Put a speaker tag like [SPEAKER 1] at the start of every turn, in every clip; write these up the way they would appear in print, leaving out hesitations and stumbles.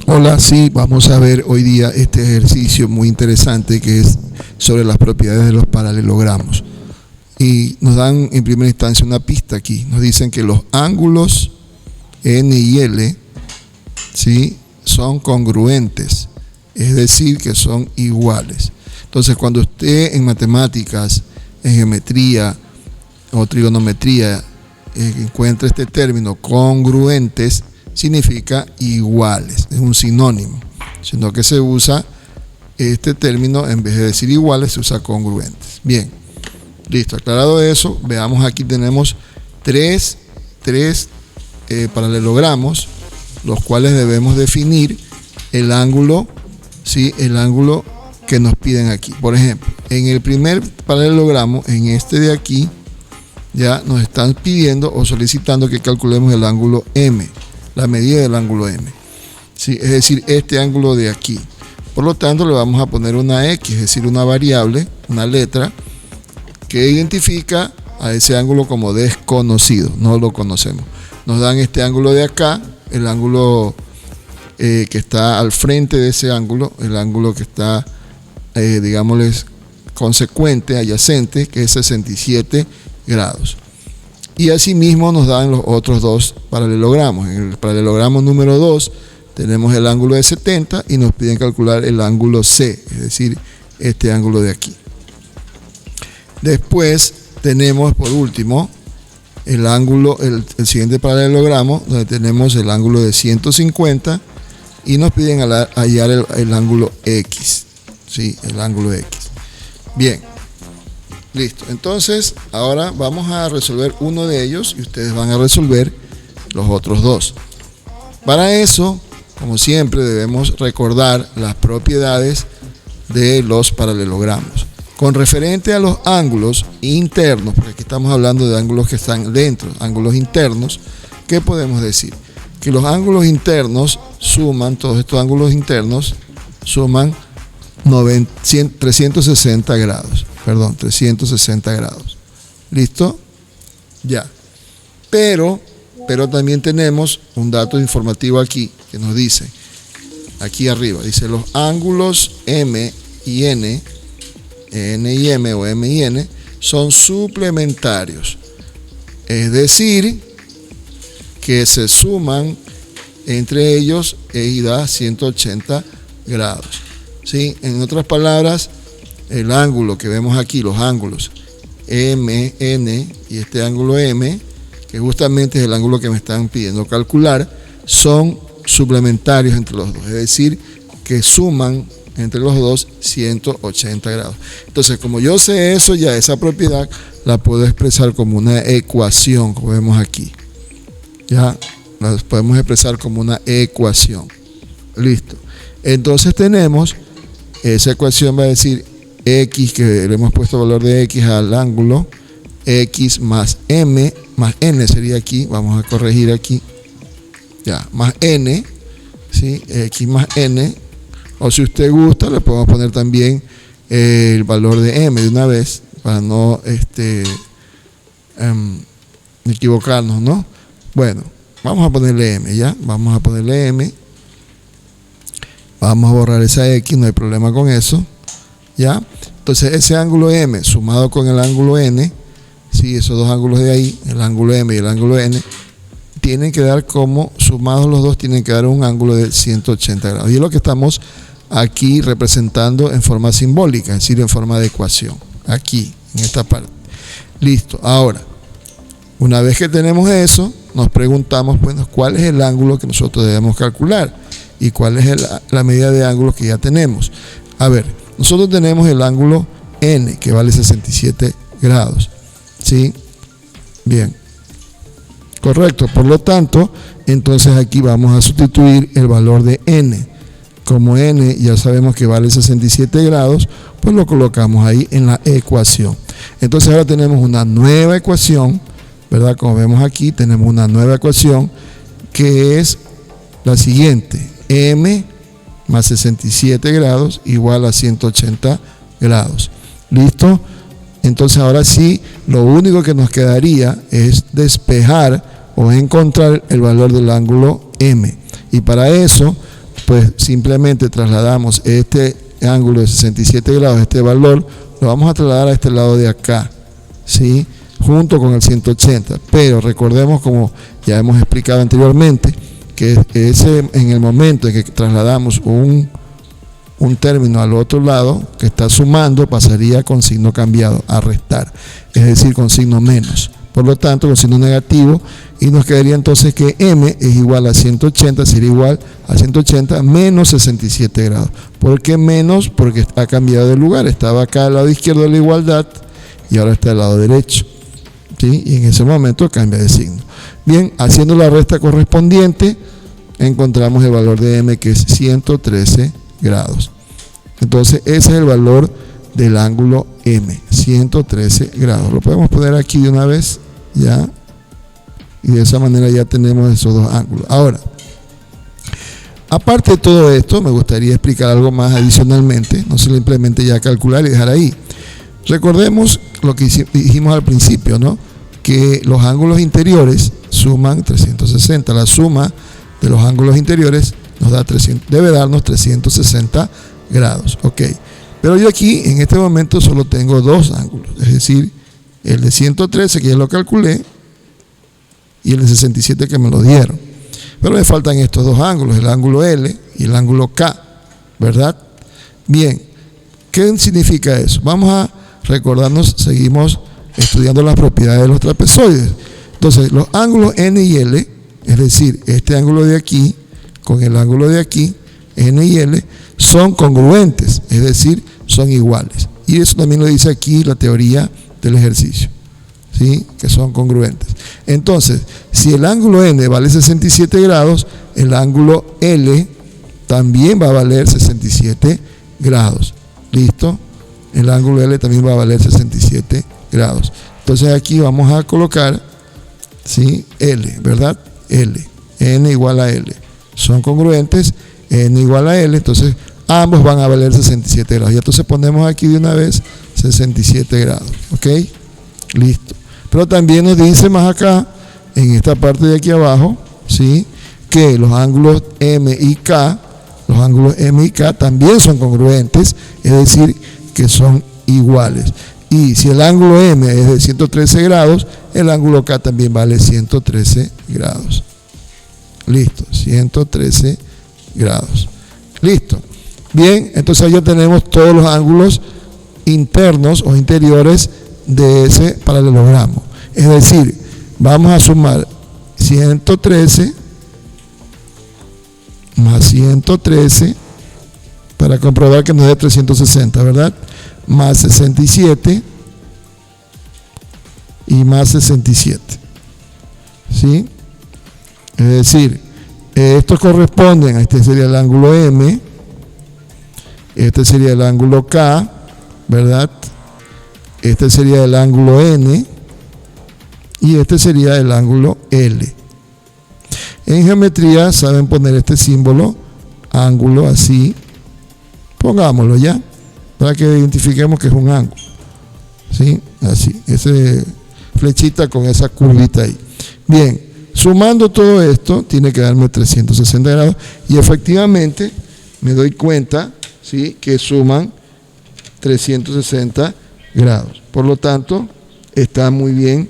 [SPEAKER 1] Hola, sí, vamos a ver hoy día este ejercicio muy interesante que es sobre las propiedades de los paralelogramos. Y nos dan en primera instancia una pista aquí. Nos dicen que los ángulos N y L, ¿sí?, son congruentes, es decir, que son iguales. Entonces, cuando usted en matemáticas, en geometría o trigonometría encuentra este término congruentes, significa iguales, es un sinónimo, sino que se usa este término, en vez de decir iguales, se usa congruentes. Bien, listo, aclarado eso, veamos aquí tenemos tres paralelogramos, los cuales debemos definir el ángulo, ¿sí?, el ángulo que nos piden aquí. Por ejemplo, en el primer paralelogramo, en este de aquí, ya nos están pidiendo o solicitando que calculemos el ángulo M, la medida del ángulo M, ¿sí?, es decir, este ángulo de aquí. Por lo tanto, le vamos a poner una X, es decir, una variable, una letra, que identifica a ese ángulo como desconocido, no lo conocemos. Nos dan este ángulo de acá, el ángulo que está al frente de ese ángulo, el ángulo que está, digámosles, consecuente, adyacente, que es 67 grados. Y asimismo nos dan los otros dos paralelogramos. En el paralelogramo número 2 tenemos el ángulo de 70 y nos piden calcular el ángulo C, es decir, este ángulo de aquí. Después tenemos, por último, el ángulo, el siguiente paralelogramo, donde tenemos el ángulo de 150 y nos piden hallar el ángulo X, ¿sí?, el ángulo X. Bien, listo. Entonces, ahora vamos a resolver uno de ellos y ustedes van a resolver los otros dos. Para eso, como siempre, debemos recordar las propiedades de los paralelogramos. Con referente a los ángulos internos, porque aquí estamos hablando de ángulos que están dentro, ángulos internos, ¿qué podemos decir? Que los ángulos internos suman, todos estos ángulos internos suman 360 grados. Perdón, 360 grados. ¿Listo? Ya. Pero también tenemos un dato informativo aquí que nos dice, aquí arriba, dice los ángulos M y N y M o M y N son suplementarios. Es decir, que se suman entre ellos y da 180 grados. ¿Sí? En otras palabras, el ángulo que vemos aquí, los ángulos M, N y este ángulo M, que justamente es el ángulo que me están pidiendo calcular, son suplementarios entre los dos, es decir, que suman entre los dos 180 grados. Entonces, como yo sé eso, ya esa propiedad la puedo expresar como una ecuación, como vemos aquí. Ya la podemos expresar como una ecuación. Listo. Entonces tenemos, esa ecuación va a decir X, que le hemos puesto valor de X al ángulo, X más M, más N sería aquí, vamos a corregir aquí, ya, más N, ¿sí? X más N, o si usted gusta, le podemos poner también el valor de M de una vez, para no equivocarnos, ¿no? Bueno, vamos a ponerle M, ¿ya? Vamos a ponerle M, vamos a borrar esa X, no hay problema con eso, ¿ya? Entonces ese ángulo M sumado con el ángulo N, ¿sí?, esos dos ángulos de ahí, el ángulo M y el ángulo N, tienen que dar como, sumados los dos, tienen que dar un ángulo de 180 grados. Y es lo que estamos aquí representando en forma simbólica, es decir, en forma de ecuación, aquí, en esta parte. Listo. Ahora, una vez que tenemos eso, nos preguntamos, bueno, ¿cuál es el ángulo que nosotros debemos calcular? ¿Y cuál es la medida de ángulo que ya tenemos? A ver, nosotros tenemos el ángulo N, que vale 67 grados. ¿Sí? Bien. Correcto. Por lo tanto, entonces aquí vamos a sustituir el valor de N. Como N ya sabemos que vale 67 grados, pues lo colocamos ahí en la ecuación. Entonces ahora tenemos una nueva ecuación, ¿verdad? Como vemos aquí, tenemos una nueva ecuación que es la siguiente. M más 67 grados igual a 180 grados. ¿Listo? Entonces ahora sí, lo único que nos quedaría es despejar o encontrar el valor del ángulo M. Y para eso pues simplemente trasladamos este ángulo de 67 grados, este valor, lo vamos a trasladar a este lado de acá, ¿sí? Junto con el 180. Pero recordemos, como ya hemos explicado anteriormente, que en el momento en que trasladamos un término al otro lado que está sumando, pasaría con signo cambiado a restar, es decir, con signo menos. Por lo tanto, con signo negativo, y nos quedaría entonces que m es igual a 180, sería igual a 180 menos 67 grados. ¿Por qué menos? Porque ha cambiado de lugar. Estaba acá al lado izquierdo de la igualdad y ahora está al lado derecho, ¿sí? Y en ese momento cambia de signo. Bien, haciendo la resta correspondiente, encontramos el valor de m, que es 113 grados. Entonces ese es el valor del ángulo M, 113 grados. Lo podemos poner aquí de una vez, ya, y de esa manera ya tenemos esos dos ángulos. Ahora, aparte de todo esto, me gustaría explicar algo más adicionalmente, no simplemente ya calcular y dejar ahí. Recordemos lo que dijimos al principio, ¿no? Que los ángulos interiores suman 360. La suma de los ángulos interiores nos da debe darnos 360 grados. Ok. Pero yo aquí en este momento solo tengo dos ángulos, es decir, el de 113 que ya lo calculé y el de 67 que me lo dieron. Pero me faltan estos dos ángulos, el ángulo L y el ángulo K, ¿verdad? Bien, ¿qué significa eso? Vamos a recordarnos, seguimos estudiando las propiedades de los trapezoides. Entonces, los ángulos N y L, es decir, este ángulo de aquí con el ángulo de aquí, N y L, son congruentes, es decir, son iguales. Y eso también lo dice aquí la teoría del ejercicio, ¿sí? Que son congruentes. Entonces, si el ángulo N vale 67 grados, el ángulo L también va a valer 67 grados. ¿Listo? El ángulo L también va a valer 67 grados. Entonces aquí vamos a colocar, ¿sí? L, ¿verdad? L. N igual a L. Son congruentes, N igual a L, entonces ambos van a valer 67 grados. Y entonces ponemos aquí de una vez 67 grados, ¿ok? Listo. Pero también nos dice más acá, en esta parte de aquí abajo, ¿sí? Que los ángulos M y K, también son congruentes, es decir, que son iguales. Y si el ángulo M es de 113 grados, el ángulo K también vale 113 grados. Listo, 113 grados. Listo. Bien, entonces ya tenemos todos los ángulos internos o interiores de ese paralelogramo. Es decir, vamos a sumar 113 más 113 para comprobar que nos dé 360, ¿verdad? Más 67 y más 67. ¿Sí? Es decir, estos corresponden a este sería el ángulo M, este sería el ángulo K, ¿verdad? Este sería el ángulo N y este sería el ángulo L. En geometría saben poner este símbolo, ángulo, así. Pongámoslo ya, para que identifiquemos que es un ángulo. ¿Sí? Así, ese flechita con esa curvita ahí. Bien, sumando todo esto, tiene que darme 360 grados. Y efectivamente, me doy cuenta, ¿sí? Que suman 360 grados. Por lo tanto, está muy bien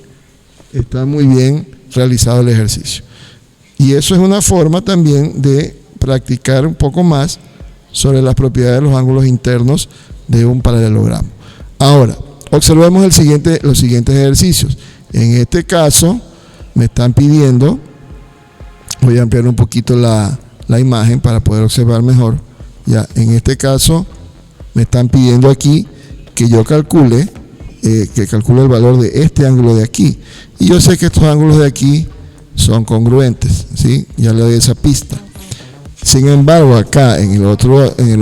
[SPEAKER 1] realizado el ejercicio. Y eso es una forma también de practicar un poco más sobre las propiedades de los ángulos internos de un paralelogramo. Ahora, observemos los siguientes ejercicios. En este caso, me están pidiendo, voy a ampliar un poquito la imagen para poder observar mejor. Ya, en este caso, me están pidiendo aquí que yo calcule el valor de este ángulo de aquí. Y yo sé que estos ángulos de aquí son congruentes, ¿sí? Ya le doy esa pista. Sin embargo, acá en el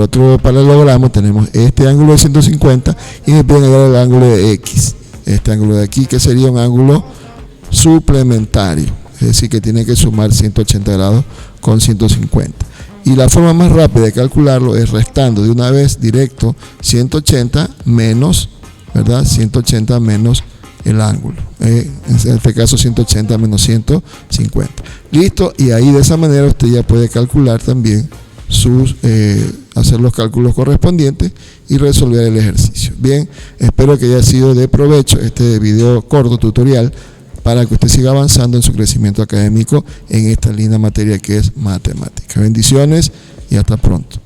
[SPEAKER 1] otro paralelogramo tenemos este ángulo de 150 y me piden agregar el ángulo de X. Este ángulo de aquí, que sería un ángulo suplementario, es decir, que tiene que sumar 180 grados con 150. Y la forma más rápida de calcularlo es restando de una vez directo 180 menos, ¿verdad? 180 menos el ángulo, en este caso 180 menos 150. Listo, y ahí de esa manera usted ya puede calcular también hacer los cálculos correspondientes y resolver el ejercicio. Bien, espero que haya sido de provecho este video corto tutorial para que usted siga avanzando en su crecimiento académico en esta linda materia que es matemática. Bendiciones y hasta pronto.